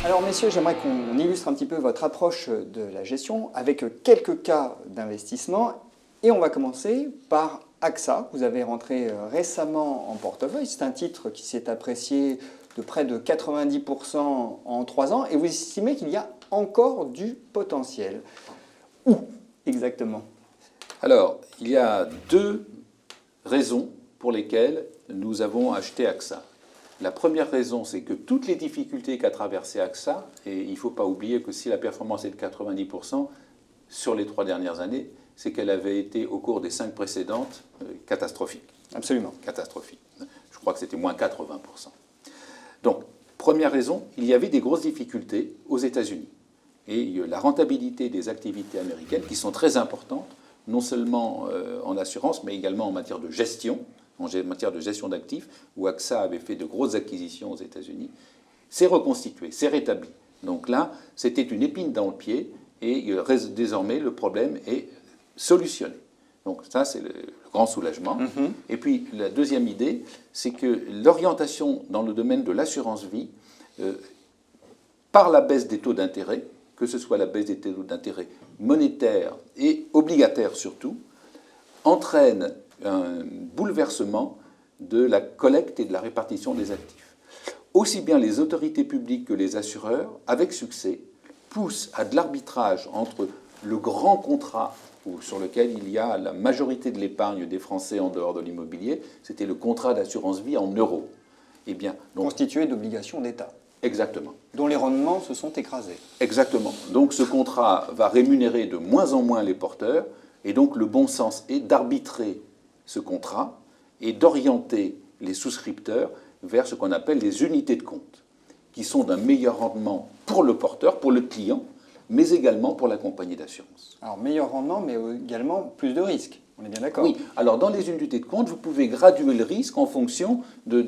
Alors messieurs, j'aimerais qu'on illustre un petit peu votre approche de la gestion avec quelques cas d'investissement. Et on va commencer par AXA. Vous avez rentré récemment en portefeuille. C'est un titre qui s'est apprécié de près de 90% en 3 ans. Et vous estimez qu'il y a encore du potentiel. Où exactement? Alors, il y a 2 raisons pour lesquelles nous avons acheté AXA. La première raison, c'est que toutes les difficultés qu'a traversé AXA, et il ne faut pas oublier que si la performance est de 90% sur les 3 dernières années, c'est qu'elle avait été, au cours des 5 précédentes, catastrophique. Absolument. Catastrophique. Je crois que c'était moins 80%. Donc, première raison, il y avait des grosses difficultés aux États-Unis. Et la rentabilité des activités américaines, qui sont très importantes, non seulement en assurance, mais également en matière de gestion, en matière de gestion d'actifs, où AXA avait fait de grosses acquisitions aux États-Unis, s'est reconstitué, s'est rétabli. Donc là, c'était une épine dans le pied, et désormais, le problème est solutionné. Donc ça, c'est le grand soulagement. Et puis, la deuxième idée, c'est que l'orientation dans le domaine de l'assurance vie, par la baisse des taux d'intérêt, que ce soit la baisse des taux d'intérêt monétaires et obligataires surtout, entraîne un bouleversement de la collecte et de la répartition des actifs. Aussi bien les autorités publiques que les assureurs, avec succès, poussent à de l'arbitrage entre le grand contrat sur lequel il y a la majorité de l'épargne des Français en dehors de l'immobilier, c'était le contrat d'assurance vie en euros. Eh bien, donc, constitué d'obligations d'État. Exactement. Dont les rendements se sont écrasés. Exactement. Donc ce contrat va rémunérer de moins en moins les porteurs, et donc le bon sens est d'arbitrer ce contrat et d'orienter les souscripteurs vers ce qu'on appelle les unités de compte, qui sont d'un meilleur rendement pour le porteur, pour le client, mais également pour la compagnie d'assurance. Alors meilleur rendement, mais également plus de risques. On est bien d'accord? Oui. Alors dans les unités de compte, vous pouvez graduer le risque en fonction de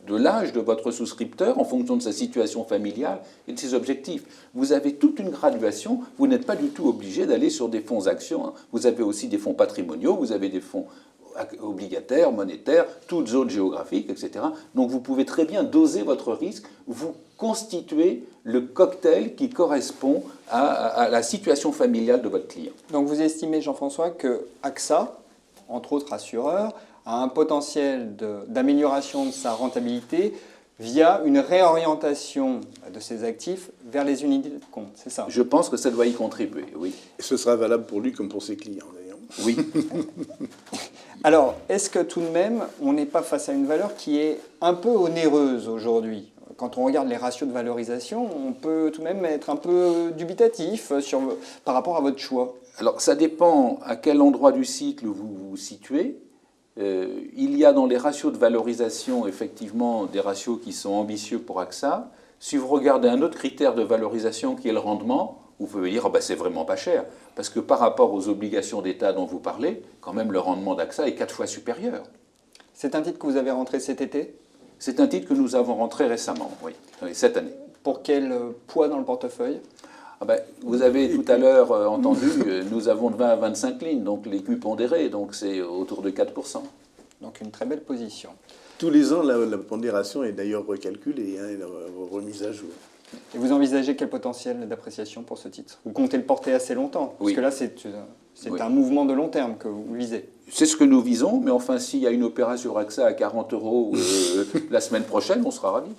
l'âge de votre souscripteur, en fonction de sa situation familiale et de ses objectifs. Vous avez toute une graduation. Vous n'êtes pas du tout obligé d'aller sur des fonds actions. Vous avez aussi des fonds patrimoniaux, vous avez des fonds obligataires, monétaires, toutes zones géographiques, etc. Donc vous pouvez très bien doser votre risque, vous constituez le cocktail qui correspond à la situation familiale de votre client. Donc vous estimez, Jean-François, que AXA, entre autres assureurs, a un potentiel d'amélioration de sa rentabilité via une réorientation de ses actifs vers les unités de compte, c'est ça? Je pense que ça doit y contribuer, oui. Et ce sera valable pour lui comme pour ses clients, d'ailleurs. Oui. Alors, est-ce que tout de même, on n'est pas face à une valeur qui est un peu onéreuse aujourd'hui? Quand on regarde les ratios de valorisation, on peut tout de même être un peu dubitatif par rapport à votre choix. Alors, ça dépend à quel endroit du cycle vous vous situez. Il y a dans les ratios de valorisation, effectivement, des ratios qui sont ambitieux pour AXA. Si vous regardez un autre critère de valorisation qui est le rendement, vous pouvez dire oh ben, c'est vraiment pas cher. Parce que par rapport aux obligations d'État dont vous parlez, quand même le rendement d'AXA est 4 fois supérieur. C'est un titre que vous avez rentré cet été? C'est un titre que nous avons rentré récemment, oui, cette année. Pour quel poids dans le portefeuille? Ah ben, vous avez tout à l'heure entendu, nous avons de 20 à 25 lignes, donc les Q pondérés, donc c'est autour de 4%. Donc une très belle position. Tous les ans, la pondération est d'ailleurs recalculée, remise à jour. Et vous envisagez quel potentiel d'appréciation pour ce titre? Vous comptez le porter assez longtemps? Parce que là, c'est oui. un mouvement de long terme que vous visez. C'est ce que nous visons, mais enfin, s'il y a une opération AXA à 40 € la semaine prochaine, on sera ravis.